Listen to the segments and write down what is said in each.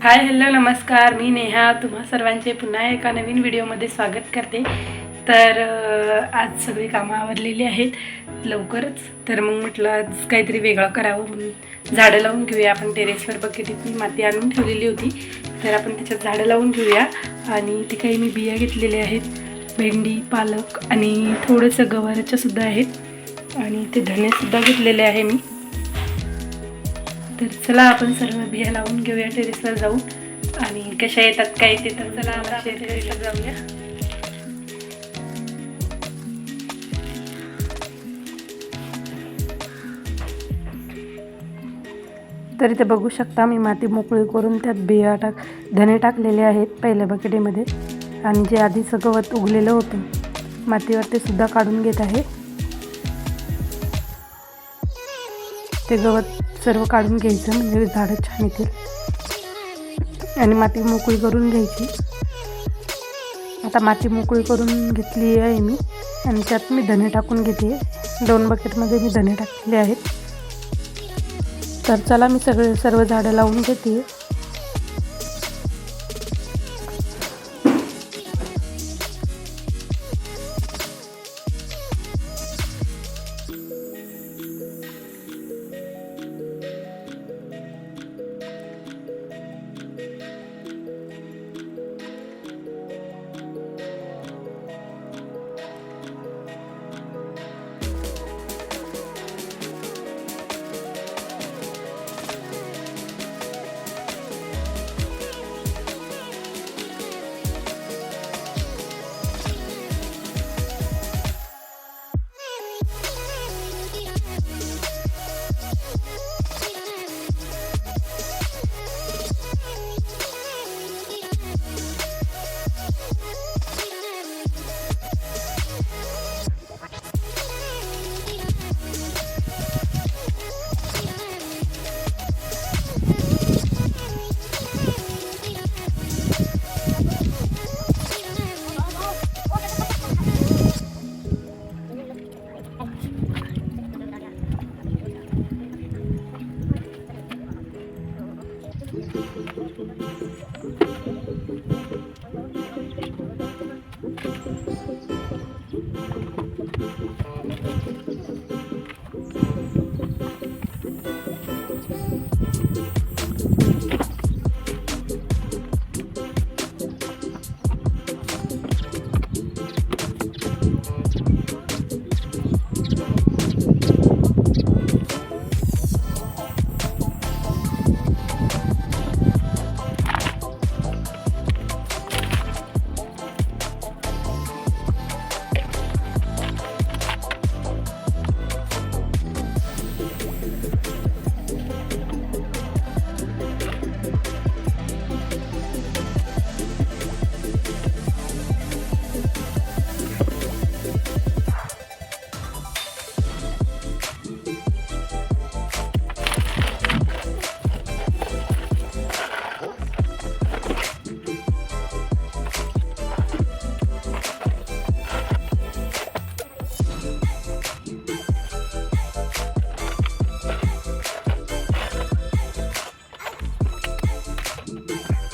Hi hello नमस्कार, मी नेहा तुम्हा सर्वांचे पुन्हा एका नवीन व्हिडिओमध्ये स्वागत करते। तर आज सगळी कामं आवरलेली आहेत लवकरच, तर मग म्हटलं आज काहीतरी वेगळं करावं म्हणून झाडं लावून घेऊया। आपण टेरेसवर बकेटीत माती आणून ठेवलेली होती, तर आपण त्याच्यात झाडं लावून घेऊया। आणि ते काही मी बिया घेतलेल्या आहेत, भेंडी, पालक आणि थोडंसं गवाराच्या सुद्धा आहेत आणि ते धनेसुद्धा घेतलेले आहे मी। तर चला आपण सर्व बिया लावून घेऊया टेरेसवर जाऊन, आणि कशा येतात काय ते तर चला आपण टेरेसवर जाऊया। तर इथे बघू शकता मी माती मोकळी करून त्यात बिया धने टाकलेले आहेत पहिल्या बकेटीमध्ये, आणि जे आधीचं गवत उगलेलं होतं मातीवर ते सुद्धा काढून घेत आहे। ते गवत सर्व काढून घ्यायचं म्हणजे झाडं छान येतील, आणि माती मोकळी करून घ्यायची। आता माती मोकळी करून घेतली आहे मी, आणि त्यात मी धने टाकून घेते। 2 बकेटमध्ये मी धने टाकलेले आहेत। तर चला मी सर्व झाडं लावून घेते।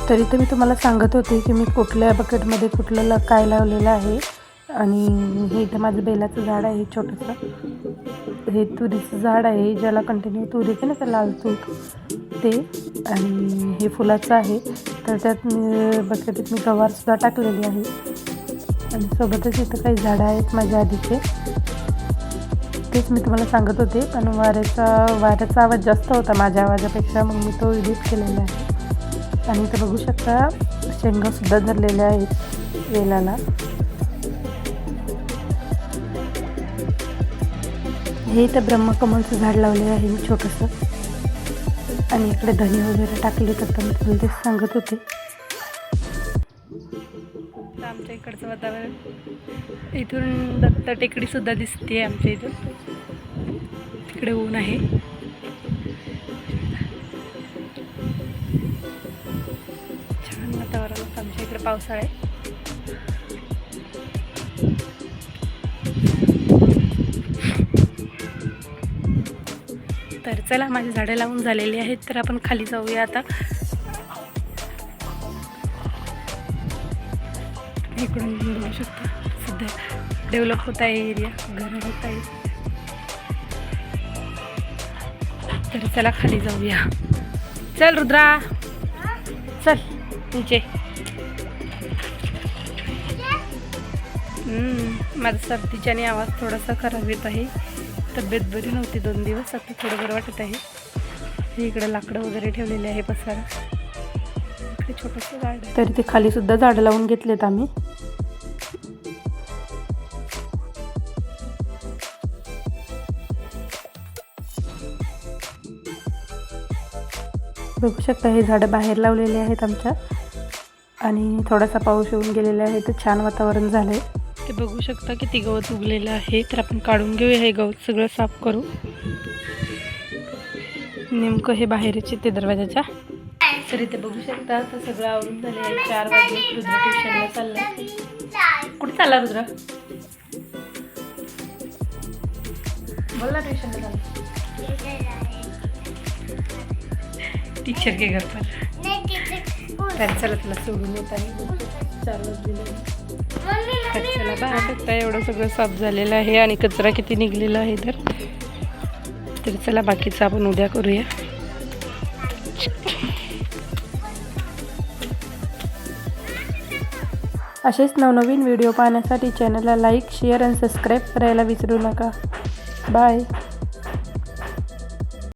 तर इथे मी तुम्हाला सांगत होते की मी कुठल्या बकेटमध्ये कुठलं काय लावलेलं आहे। आणि हे इथं माझं बेलाचं झाड आहे छोटंसं, हे तुरीचं झाड आहे ज्याला कंटिन्यू तुरी येते ना, तर लाल तूर ते, आणि हे फुलाचं आहे। तर त्यात मी बकेटीत मी गवारसुद्धा टाकलेली आहे, आणि सोबतच इथं काही झाडं आहेत माझ्या आधीचे, तेच मी तुम्हाला सांगत होते। पण वाऱ्याचा आवाज जास्त होता माझ्या आवाजापेक्षा, मग मी तो एडिट केलेला आहे। आणि इथं बघू शकता शेंगासुद्धा धरलेल्या आहेत वेलाला। हे इथं ब्रह्मकमलचं झाड लावलेलं आहे मी छोटंसं, आणि इकडे धने वगैरे टाकले तर मी तुम्हाला तेच सांगत होते। आमच्या इकडचं वातावरण, इथून दत्त टेकडीसुद्धा दिसते आमच्या इथून, तिकडे ऊन आहे। छान वातावरण होतं आमच्या इकडे, पावसाळा आहे। तर चला, माझी झाडं लावून झालेली आहेत, तर आपण खाली जाऊया आता. इकडून बघू शकता सध्या डेव्हलप होत आहे एरिया, घरं होत आहे. तर चला खाली जाऊया. चल रुद्रा, चल नीचे. माझा सर्दीच्याने आवाज थोडासा खराब येत आहे. तब्येत बरी नव्हती 2 दिवस, आता थोडं बरं वाटत आहे. इकडं लाकडं वगैरे ठेवलेले आहे पसारा. इकडे छोटंसं झाड आहे, तरी ते खाली सुद्धा झाडं लावून घेतलेत आम्ही. बघू शकता हे झाडं बाहेर लावलेले आहेत आमच्या, आणि थोडासा पाऊस येऊन गेलेला आहे, तर छान वातावरण झालं आहे. ते बघू शकता किती गवत उगलेलं आहे. तर आपण काढून घेऊया हे गवत, सगळं साफ करू. नेमकं हे बाहेरचे ते दरवाजाच्या. तर इथे बघू शकता आता सगळं आवरून झाले आहे. 4 वाजले. रुद्र ट्युशनला चालला. कुठे चालला रुद्र? बोल ना, ट्युशनला चालला. टीचर के घर पर. तर चला तुला सोडून येत आहे. 4 वाजलेले. तर चला बाहेर बघता एवढं सगळं साफ झालेलं आहे, आणि कचरा किती निघलेला आहे. तर चला बाकीचं आपण उद्या करूया. असेच नवनवीन व्हिडिओ पाहण्यासाठी चॅनलला लाईक, शेअर आणि सबस्क्राईब करायला विसरू नका. बाय.